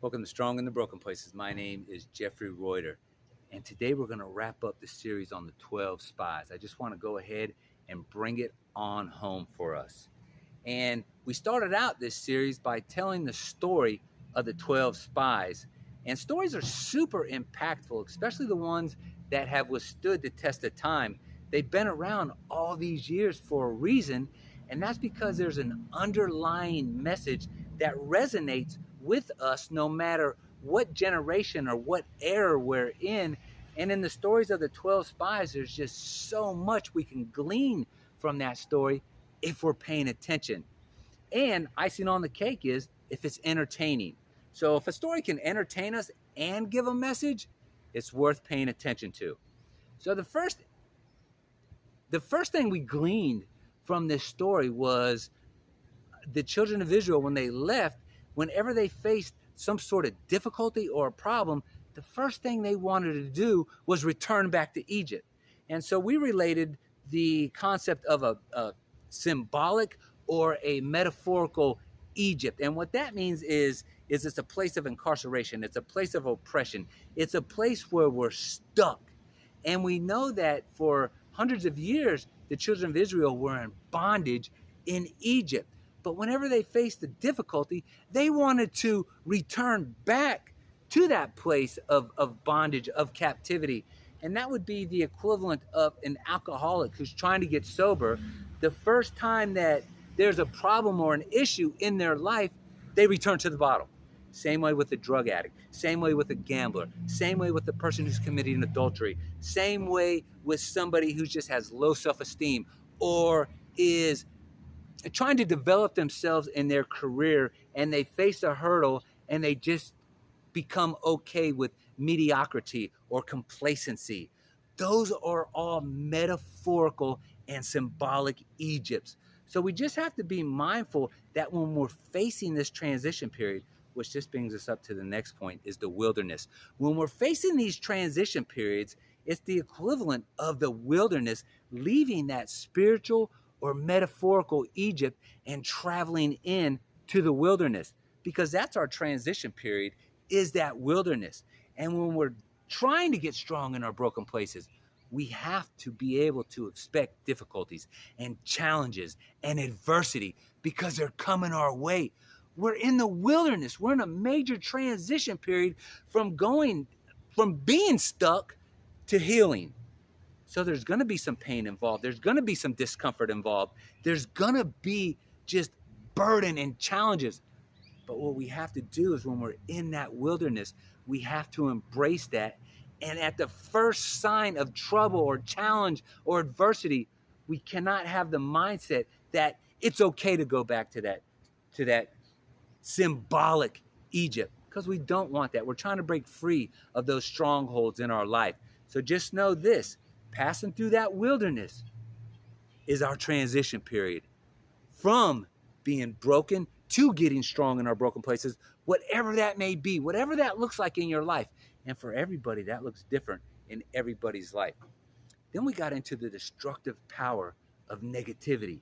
Welcome to Strong in the Broken Places. My name is Jeffrey Reuter, and today we're going to wrap up the series on the 12 spies. I just want to go ahead and bring it on home for us. And we started out this series by telling the story of the 12 spies. And stories are super impactful, especially the ones that have withstood the test of time. They've been around all these years for a reason, and that's because there's an underlying message that resonates with us no matter what generation or what era we're in. And in the stories of the 12 spies, there's just so much we can glean from that story if we're paying attention. And icing on the cake is if it's entertaining. So if a story can entertain us and give a message, it's worth paying attention to. So the first thing we gleaned from this story was the children of Israel, when they left, whenever they faced some sort of difficulty or a problem, the first thing they wanted to do was return back to Egypt. And so we related the concept of a symbolic or a metaphorical Egypt. And what that means is it's a place of incarceration. It's a place of oppression. It's a place where we're stuck. And we know that for hundreds of years, the children of Israel were in bondage in Egypt. But whenever they faced the difficulty, they wanted to return back to that place of bondage, of captivity. And that would be the equivalent of an alcoholic who's trying to get sober. The first time that there's a problem or an issue in their life, they return to the bottle. Same way with the drug addict, same way with the gambler, same way with the person who's committing adultery, same way with somebody who just has low self-esteem or is trying to develop themselves in their career, and they face a hurdle and they just become okay with mediocrity or complacency. Those are all metaphorical and symbolic Egypts. So we just have to be mindful that when we're facing this transition period, which just brings us up to the next point, is the wilderness. When we're facing these transition periods, it's the equivalent of the wilderness, leaving that spiritual or metaphorical Egypt and traveling in to the wilderness, because that's our transition period, is that wilderness. And when we're trying to get strong in our broken places, we have to be able to expect difficulties and challenges and adversity because they're coming our way. We're in the wilderness. We're in a major transition period from being stuck to healing. So there's going to be some pain involved. There's going to be some discomfort involved. There's going to be just burden and challenges. But what we have to do is when we're in that wilderness, we have to embrace that. And at the first sign of trouble or challenge or adversity, we cannot have the mindset that it's okay to go back to that symbolic Egypt, because we don't want that. We're trying to break free of those strongholds in our life. So just know this. Passing through that wilderness is our transition period from being broken to getting strong in our broken places, whatever that may be, whatever that looks like in your life. And for everybody, that looks different in everybody's life. Then we got into the destructive power of negativity.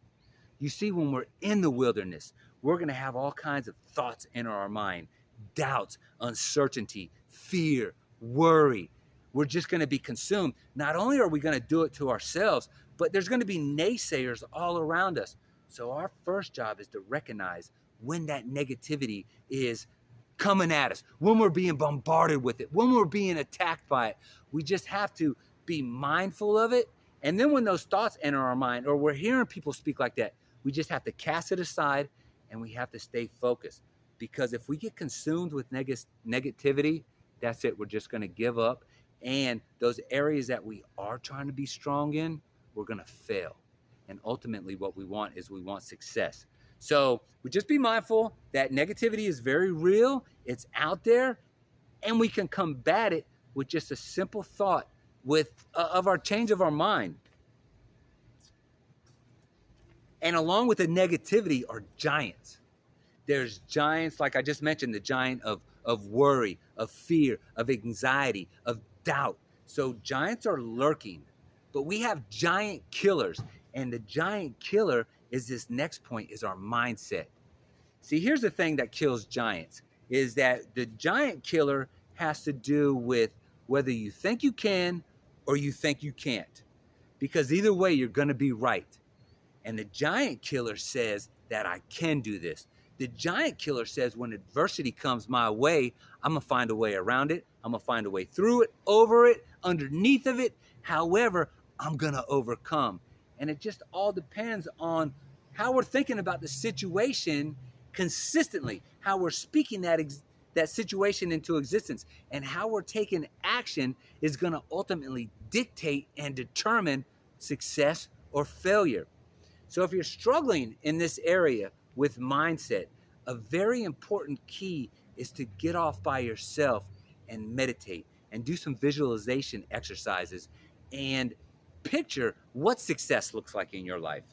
You see, when we're in the wilderness, we're going to have all kinds of thoughts in our mind, doubts, uncertainty, fear, worry. We're just going to be consumed. Not only are we going to do it to ourselves, but there's going to be naysayers all around us. So our first job is to recognize when that negativity is coming at us, when we're being bombarded with it, when we're being attacked by it. We just have to be mindful of it. And then when those thoughts enter our mind, or we're hearing people speak like that, we just have to cast it aside and we have to stay focused. Because if we get consumed with negativity, that's it. We're just going to give up. And those areas that we are trying to be strong in, we're going to fail. And ultimately what we want is we want success. So we just be mindful that negativity is very real. It's out there, and we can combat it with just a simple thought of our change of our mind. And along with the negativity are giants. There's giants, like I just mentioned, the giant of worry, of fear, of anxiety, of doubt. So giants are lurking, but we have giant killers. And the giant killer is this next point, is our mindset. See, here's the thing that kills giants. is that the giant killer has to do with whether you think you can or you think you can't. Because either way, you're going to be right. And the giant killer says that I can do this. The giant killer says when adversity comes my way, I'm going to find a way around it. I'm going to find a way through it, over it, underneath of it. However, I'm going to overcome. And it just all depends on how we're thinking about the situation consistently, how we're speaking that situation into existence, and how we're taking action is going to ultimately dictate and determine success or failure. So if you're struggling in this area with mindset, a very important key is to get off by yourself and meditate and do some visualization exercises and picture what success looks like in your life.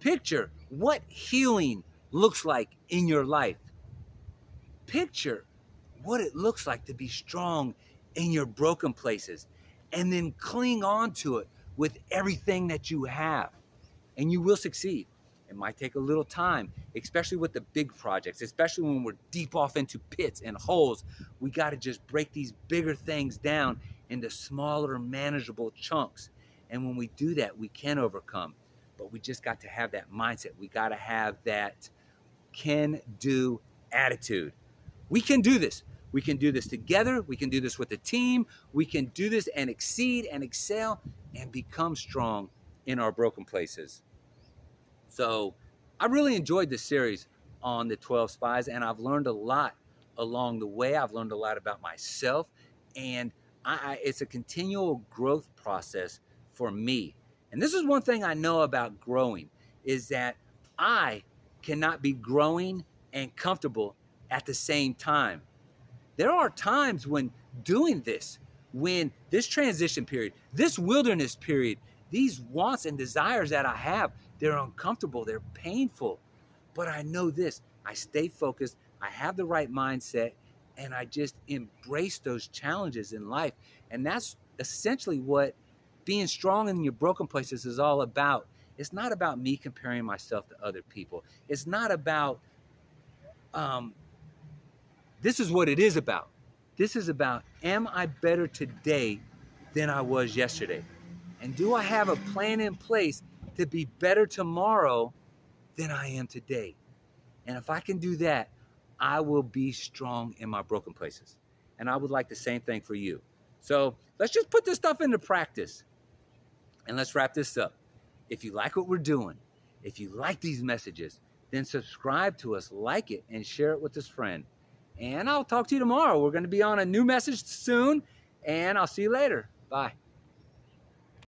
Picture what healing looks like in your life. Picture what it looks like to be strong in your broken places, and then cling on to it with everything that you have, and you will succeed. It might take a little time, especially with the big projects, especially when we're deep off into pits and holes. We got to just break these bigger things down into smaller, manageable chunks. And when we do that, we can overcome. But we just got to have that mindset. We got to have that can-do attitude. We can do this. We can do this together. We can do this with a team. We can do this and exceed and excel and become strong in our broken places. So I really enjoyed this series on the 12 Spies, and I've learned a lot along the way. I've learned a lot about myself, and it's a continual growth process for me. And this is one thing I know about growing, is that I cannot be growing and comfortable at the same time. There are times when doing this, when this transition period, this wilderness period, these wants and desires that I have, they're uncomfortable, they're painful. But I know this, I stay focused, I have the right mindset, and I just embrace those challenges in life. And that's essentially what being strong in your broken places is all about. It's not about me comparing myself to other people. It's not about, this is what it is about. This is about, am I better today than I was yesterday? And do I have a plan in place to be better tomorrow than I am today? And if I can do that, I will be strong in my broken places. And I would like the same thing for you. So let's just put this stuff into practice. And let's wrap this up. If you like what we're doing, if you like these messages, then subscribe to us, like it, and share it with this friend. And I'll talk to you tomorrow. We're going to be on a new message soon, and I'll see you later. Bye.